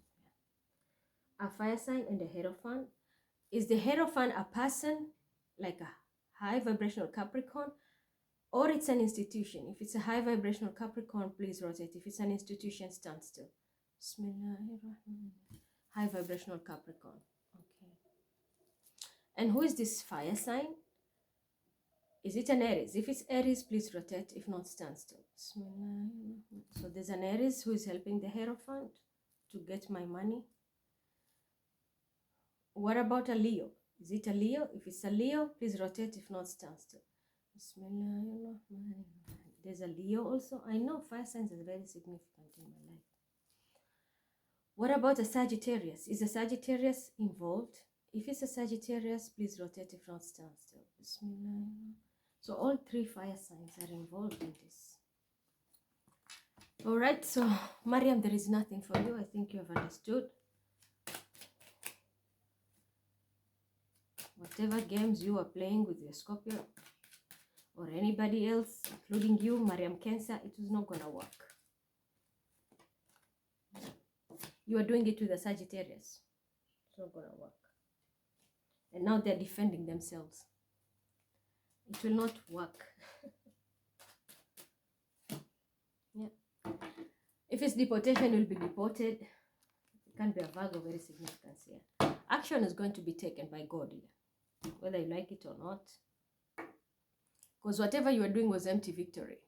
A fire sign and a Hierophant. Is the Hierophant a person, like a high vibrational Capricorn, or it's an institution? If it's a high vibrational Capricorn, please rotate. If it's an institution, stand still. High vibrational Capricorn. Okay. And who is this fire sign? Is it an Aries? If it's Aries, please rotate. If not, stand still. So there's an Aries who is helping the Hierophant to get my money. What about a Leo? Is it a Leo? If it's a Leo, please rotate. If not, stand still. Bismillahirrahmanirrahim. There's a Leo also. I know fire signs are very significant in my life. What about a Sagittarius? Is a Sagittarius involved? If it's a Sagittarius, please rotate. If not, stand still. Bismillah. So all three fire signs are involved in this. All right, so Mariam, there is nothing for you. I think you have understood. Whatever games you are playing with your Scorpio or anybody else, including you, Mariam Cancer, it is not going to work. You are doing it with the Sagittarius. It's not going to work. And now they're defending themselves. It will not work. Yeah. If it's deportation, you'll be deported. It can be a Virgo, very significant here. Action is going to be taken by God here, whether you like it or not. Because whatever you are doing was empty victory.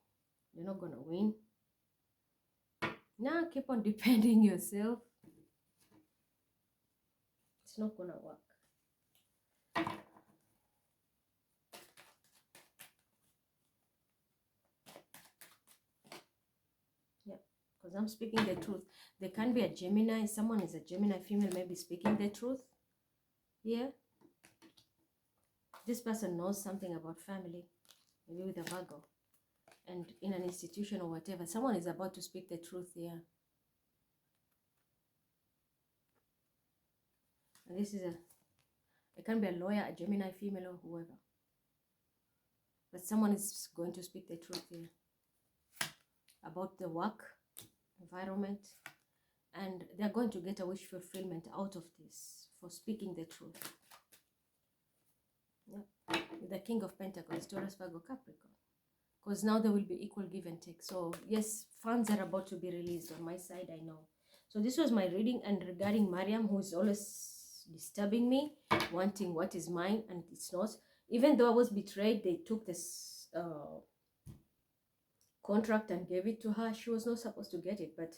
You're not going to win. Now keep on defending yourself. It's not going to work. Because I'm speaking the truth. There can be a Gemini. Someone is a Gemini female, maybe speaking the truth. Yeah. This person knows something about family, maybe with a Virgo, and in an institution or whatever. Someone is about to speak the truth here. And this is it can be a lawyer, a Gemini female, or whoever. But someone is going to speak the truth here about the work environment, and they're going to get a wish fulfillment out of this for speaking the truth. Yep. With the King of Pentacles, Taurus, Virgo, Capricorn, because now there will be equal give and take. So yes, funds are about to be released on my side, I know. So this was my reading, and regarding Mariam, who is always disturbing me, wanting what is mine and it's not. Even though I was betrayed, they took this contract and gave it to her. She was not supposed to get it, but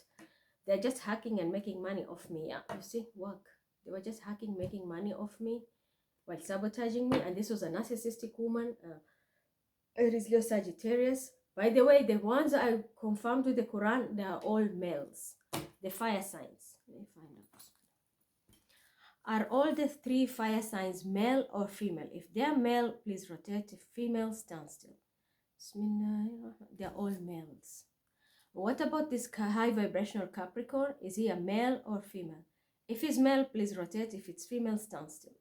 they're just hacking and making money off me. Yeah, you see, work. They were just hacking, making money off me while sabotaging me. And this was a narcissistic woman, a Leo Sagittarius. By the way, the ones I confirmed with the Quran, they are all males. The fire signs. Let me find out. Are all the three fire signs male or female? If they are male, please rotate. If female, stand still. They're all males. What about this high vibrational Capricorn? Is he a male or female? If he's male, please rotate. If it's female, stand still.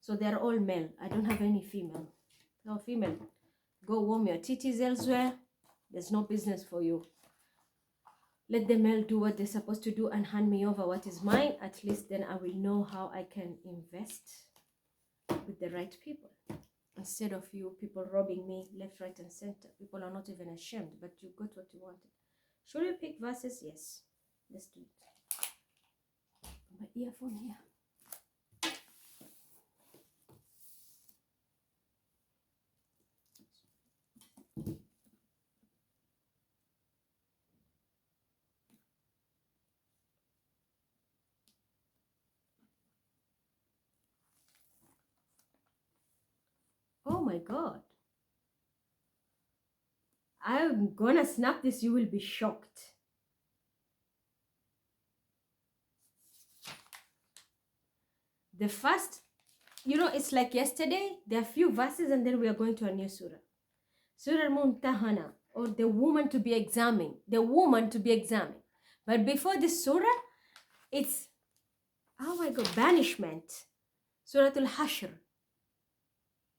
So they're all male. I don't have any female. No female. Go warm your titties elsewhere. There's no business for you. Let the male do what they're supposed to do and hand me over what is mine. At least then I will know how I can invest with the right people. Instead of you people robbing me left, right, and center. People are not even ashamed, but you got what you wanted. Should we pick verses? Yes. Let's do it. My earphone here. Oh my God. I'm gonna snap this. You will be shocked. The first, it's like yesterday. There are few verses and then we are going to a new surah. Surah Mumtahana, or the woman to be examined. The woman to be examined. But before this surah, it's, oh my God, banishment. Surah Al-Hashr,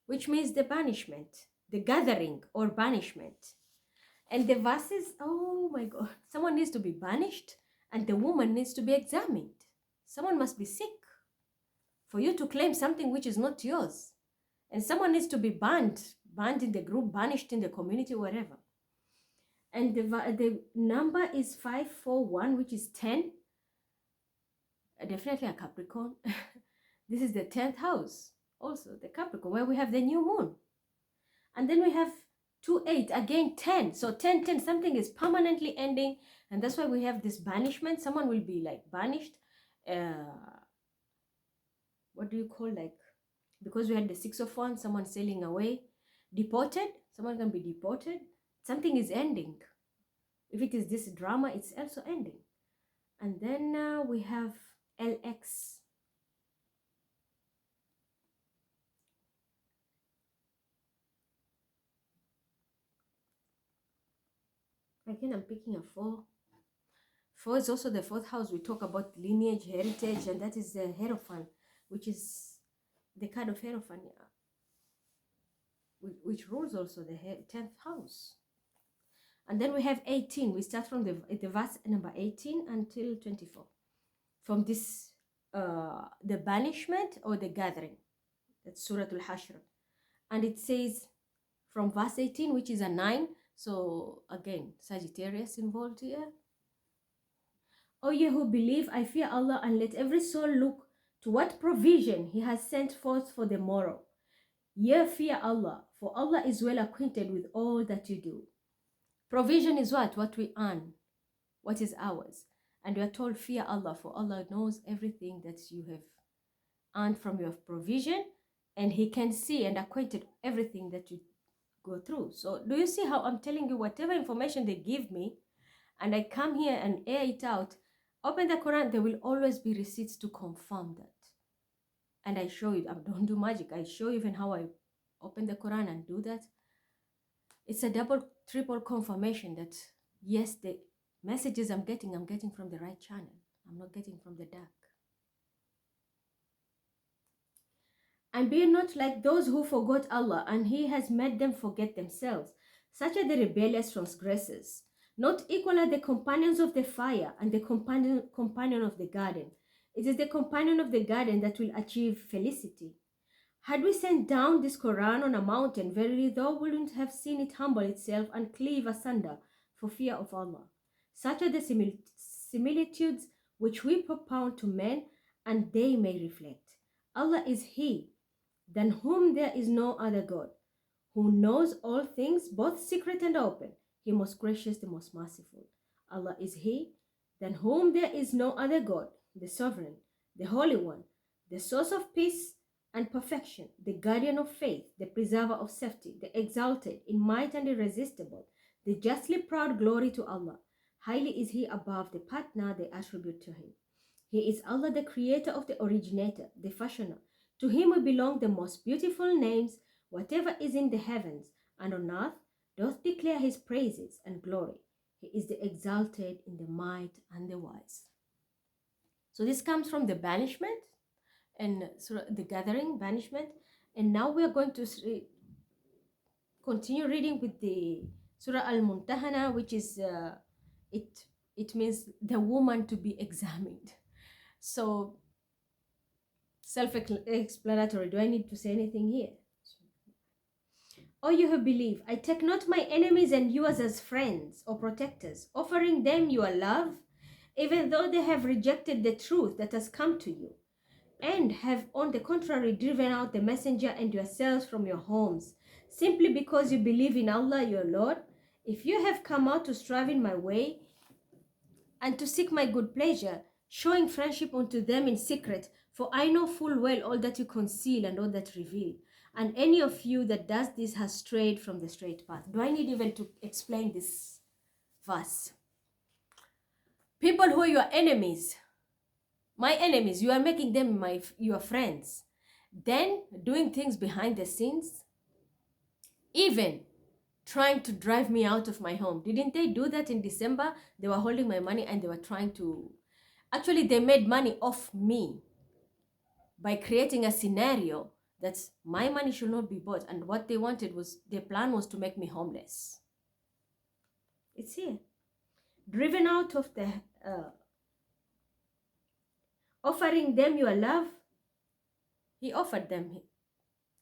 which means the banishment, the gathering or banishment. And the verses, oh my God, someone needs to be banished and the woman needs to be examined. Someone must be sick for you to claim something which is not yours. And someone needs to be banned in the group, banished in the community, wherever. And the number is 541, which is 10. Definitely a Capricorn. This is the 10th house. Also, the Capricorn, where we have the new moon. And then we have 2-8, again 10. So 10, 10, something is permanently ending. And that's why we have this banishment. Someone will be like banished. what do you call, like, because we had the 6 of Wands, someone sailing away, deported, someone can be deported, something is ending. If it is this drama, it's also ending. And then we have LX. Again, I'm picking a 4. 4 is also the 4th house. We talk about lineage, heritage, and that is the Hierophant, which is the card of Hierophant, which rules also the 10th house. And then we have 18. We start from the verse number 18 until 24. From this, the banishment or the gathering. That's Surah Al-Hashr. And it says from verse 18, which is a 9. So again, Sagittarius involved here. O ye who believe, I fear Allah, and let every soul look to what provision He has sent forth for the morrow. Ye fear Allah, for Allah is well acquainted with all that you do. Provision is what? What we earn, what is ours. And we are told, fear Allah, for Allah knows everything that you have earned from your provision, and He can see and acquainted everything that you go through. So do you see how I'm telling you whatever information they give me, and I come here and air it out, open the Quran, there will always be receipts to confirm that. And I show you, I don't do magic, I show you even how I open the Quran and do that. It's a double, triple confirmation that yes, the messages I'm getting from the right channel. I'm not getting from the dark. And be not like those who forgot Allah, and He has made them forget themselves. Such are the rebellious transgressors. Not equal are the companions of the fire and the companion of the garden. It is the companion of the garden that will achieve felicity. Had we sent down this Quran on a mountain, verily thou wouldn't have seen it humble itself and cleave asunder for fear of Allah. Such are the similitudes which we propound to men, and they may reflect. Allah is He, than whom there is no other God, who knows all things, both secret and open. He most gracious, the most merciful. Allah is He, than whom there is no other God, the Sovereign, the Holy One, the source of peace and perfection, the guardian of faith, the preserver of safety, the exalted in might and irresistible, the justly proud. Glory to Allah. Highly is He above the partner they attribute to Him. He is Allah, the creator of the originator, the fashioner. To Him will belong the most beautiful names. Whatever is in the heavens and on earth doth declare His praises and glory. He is the exalted in the might and the wise. So this comes from the banishment and the gathering, banishment. And now we are going to continue reading with the Surah Al-Muntahana, which is, it means the woman to be examined. So self-explanatory. Do I need to say anything here? O you who believe, I take not my enemies and yours as friends or protectors, offering them your love, even though they have rejected the truth that has come to you, and have on the contrary driven out the messenger and yourselves from your homes, simply because you believe in Allah your Lord. If you have come out to strive in my way and to seek my good pleasure, showing friendship unto them in secret, for I know full well all that you conceal and all that reveal. And any of you that does this has strayed from the straight path. Do I need even to explain this verse? People who are your enemies, my enemies, you are making them your friends. Then doing things behind the scenes, even trying to drive me out of my home. Didn't they do that in December? They were holding my money and they were trying to... Actually, they made money off me by creating a scenario that my money should not be bought. And what they wanted was, their plan was to make me homeless. It's here. Driven out of the... offering them your love. He offered them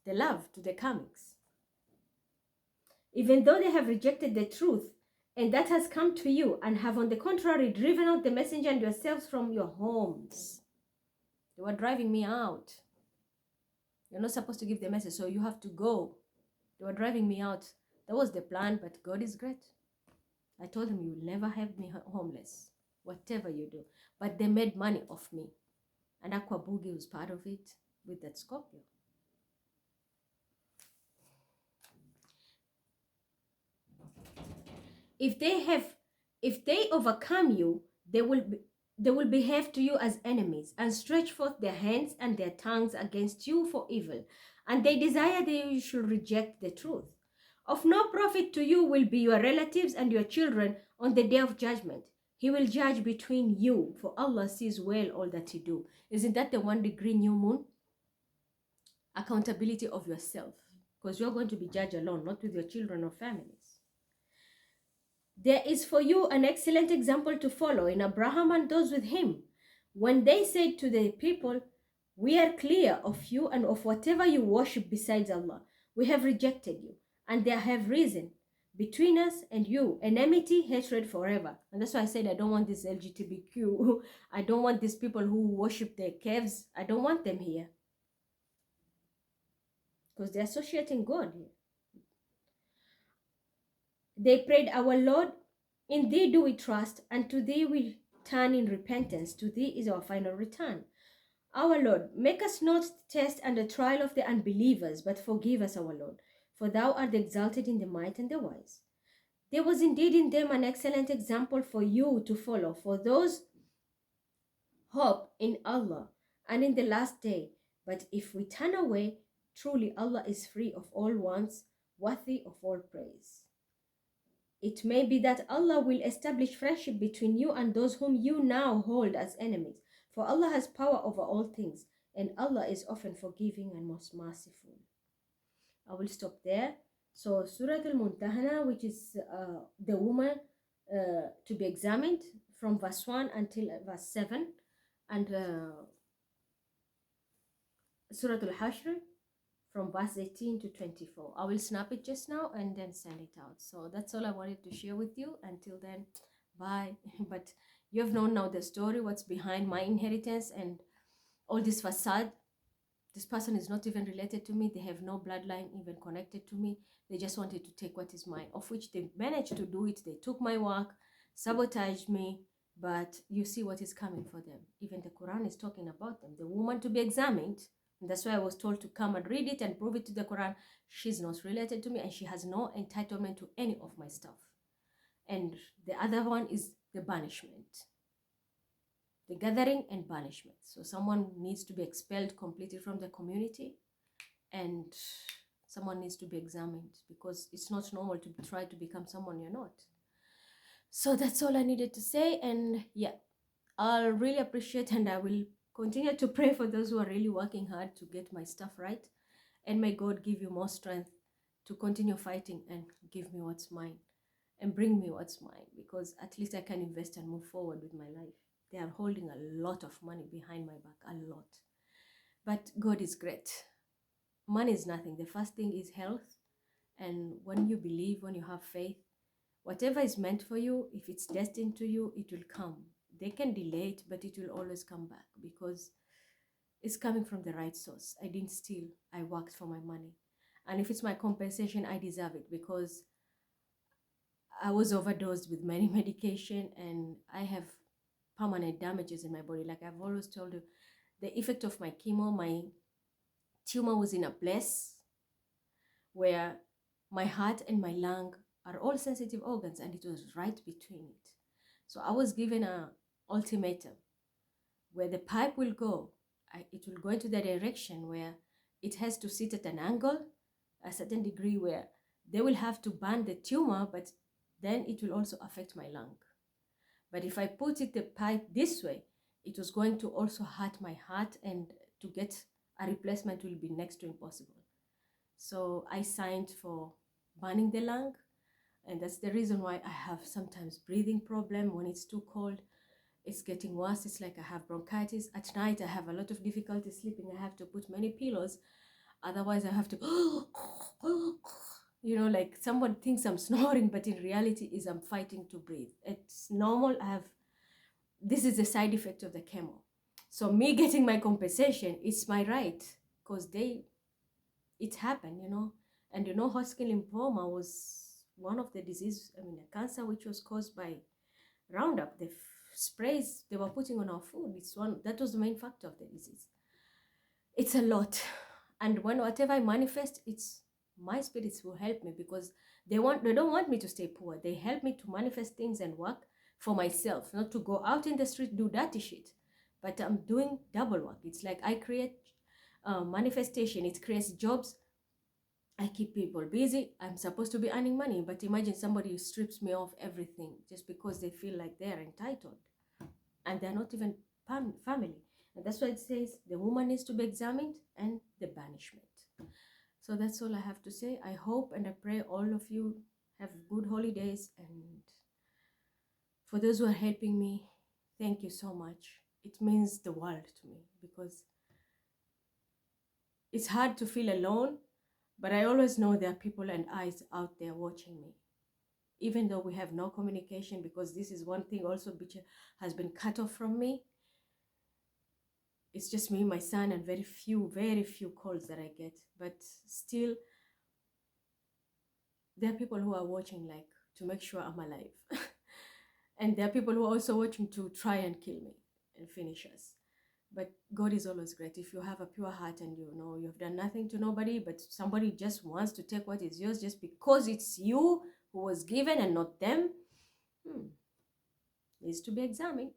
the love to the comics. Even though they have rejected the truth, and that has come to you, and have on the contrary driven out the messenger and yourselves from your homes. They were driving me out. You're not supposed to give the message, so you have to go. They were driving me out. That was the plan, but God is great. I told him, you will never have me homeless, whatever you do. But they made money off me. And Aqua Boogie was part of it. with that Scorpio. If they have, if they overcome you, they will behave to you as enemies and stretch forth their hands and their tongues against you for evil, and they desire that you should reject the truth. Of no profit to you will be your relatives and your children on the day of judgment. He will judge between you, for Allah sees well all that you do. Isn't that the 1 degree new moon? Accountability of yourself, because you're going to be judged alone, not with your children or families. There is for you an excellent example to follow in Abraham and those with him, when they said to the people, "We are clear of you and of whatever you worship besides Allah. We have rejected you, and there have risen between us and you enmity, hatred forever." And that's why I said I don't want this LGBTQ. I don't want these people who worship their caves. I don't want them here, because they're associating God here. They prayed, "Our Lord, in thee do we trust, and to thee we turn in repentance. To thee is our final return. Our Lord, make us not test and the trial of the unbelievers, but forgive us, our Lord, for thou art exalted in the might and the wise." There was indeed in them an excellent example for you to follow, for those hope in Allah and in the last day. But if we turn away, truly Allah is free of all wants, worthy of all praise. It may be that Allah will establish friendship between you and those whom you now hold as enemies, for Allah has power over all things, and Allah is often forgiving and most merciful. I will stop there. So Surah Al-Muntahana, which is the woman to be examined, from verse 1 until verse 7, and Surah Al-Hashr from verse 18 to 24. I will snap it just now and then send it out. So that's all I wanted to share with you. Until then, bye. But you have known now the story, what's behind my inheritance and all this facade. This person is not even related to me. They have no bloodline even connected to me. They just wanted to take what is mine, of which they managed to do it. They took my work, sabotaged me, but you see what is coming for them. Even the Quran is talking about them. The woman to be examined. And that's why I was told to come and read it and prove it to the Quran. She's not related to me and she has no entitlement to any of my stuff. And the other one is the banishment. The gathering and banishment. So someone needs to be expelled completely from the community, and someone needs to be examined, because it's not normal to try to become someone you're not. So that's all I needed to say. And yeah, I'll really appreciate, and I will continue to pray for those who are really working hard to get my stuff right. And may God give you more strength to continue fighting and give me what's mine and bring me what's mine, because at least I can invest and move forward with my life. They are holding a lot of money behind my back, a lot. But God is great. Money is nothing. The first thing is health. And when you believe, when you have faith, whatever is meant for you, if it's destined to you, it will come. They can delay it, but it will always come back, because it's coming from the right source. I didn't steal. I worked for my money. And if it's my compensation, I deserve it, because I was overdosed with many medication and I have permanent damages in my body. Like I've always told you, the effect of my chemo, my tumor was in a place where my heart and my lung are all sensitive organs, and it was right between it. So I was given an ultimatum where the pipe will go. It will go into the direction where it has to sit at an angle, a certain degree, where they will have to burn the tumor, but then it will also affect my lung. But if I put the pipe this way, it was going to also hurt my heart, and to get a replacement will be next to impossible. So I signed for burning the lung, and that's the reason why I have sometimes breathing problem when it's too cold. It's getting worse. It's like I have bronchitis. At night, I have a lot of difficulty sleeping. I have to put many pillows. Otherwise, I have to, you know, like someone thinks I'm snoring, but in reality is I'm fighting to breathe. It's normal. This is a side effect of the chemo. So me getting my compensation, it's my right, because it happened, you know. And you know, Hodgkin lymphoma was one of the disease, a cancer which was caused by Roundup, the sprays they were putting on our food. That was the main factor of the disease. It's a lot. And when whatever I manifest, it's my spirits will help me, because they don't want me to stay poor. They help me to manifest things and work for myself, not to go out in the street do dirty shit. But I'm doing double work. It's like I create manifestation. It creates jobs. I keep people busy. I'm supposed to be earning money, but imagine somebody who strips me of everything just because they feel like they're entitled, and they're not even family. And that's why it says the woman needs to be examined and the banishment. So that's all I have to say. I hope and I pray all of you have good holidays. And for those who are helping me, thank you so much. It means the world to me, because it's hard to feel alone, but I always know there are people and eyes out there watching me. Even though we have no communication, because this is one thing also which has been cut off from me. It's just me, my son, and very few calls that I get. But still, there are people who are watching, like, to make sure I'm alive. And there are people who are also watching to try and kill me and finish us. But God is always great. If you have a pure heart and you know you've done nothing to nobody, but somebody just wants to take what is yours just because it's you who was given and not them, needs to be examined.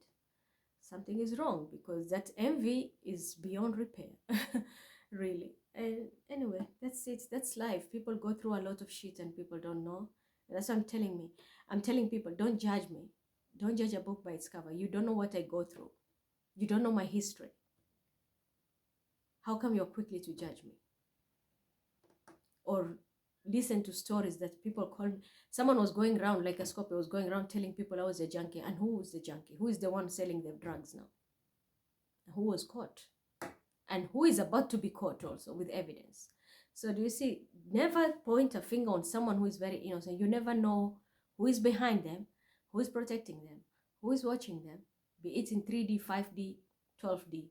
Something is wrong, because that envy is beyond repair. Really. And anyway, that's it. That's life. People go through a lot of shit and people don't know. And that's what I'm telling people, don't judge me. Don't judge a book by its cover. You don't know what I go through. You don't know my history. How come you're quickly to judge me? Or listen to stories that people call me. Someone was going around, like a Scorpio was going around telling people I was a junkie. And who was the junkie? Who is the one selling the drugs now? Who was caught? And who is about to be caught also with evidence? So do you see, never point a finger on someone who is very innocent. You never know who is behind them, who is protecting them, who is watching them, be it in 3D, 5D, 12D,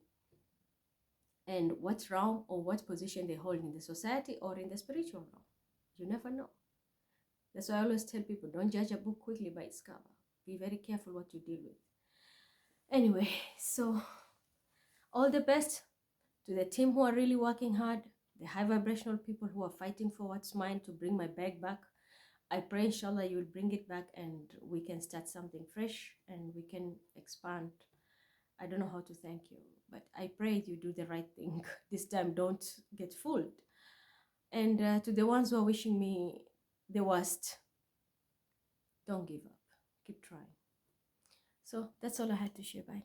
and what realm or what position they hold in the society or in the spiritual realm. You never know. That's why I always tell people, don't judge a book quickly by its cover. Be very careful what you deal with. Anyway, so all the best to the team who are really working hard, the high vibrational people who are fighting for what's mine to bring my bag back. I pray, inshallah, you will bring it back and we can start something fresh and we can expand. I don't know how to thank you, but I pray you do the right thing. This time, don't get fooled. And to the ones who are wishing me the worst, don't give up. Keep trying. So that's all I had to share. Bye.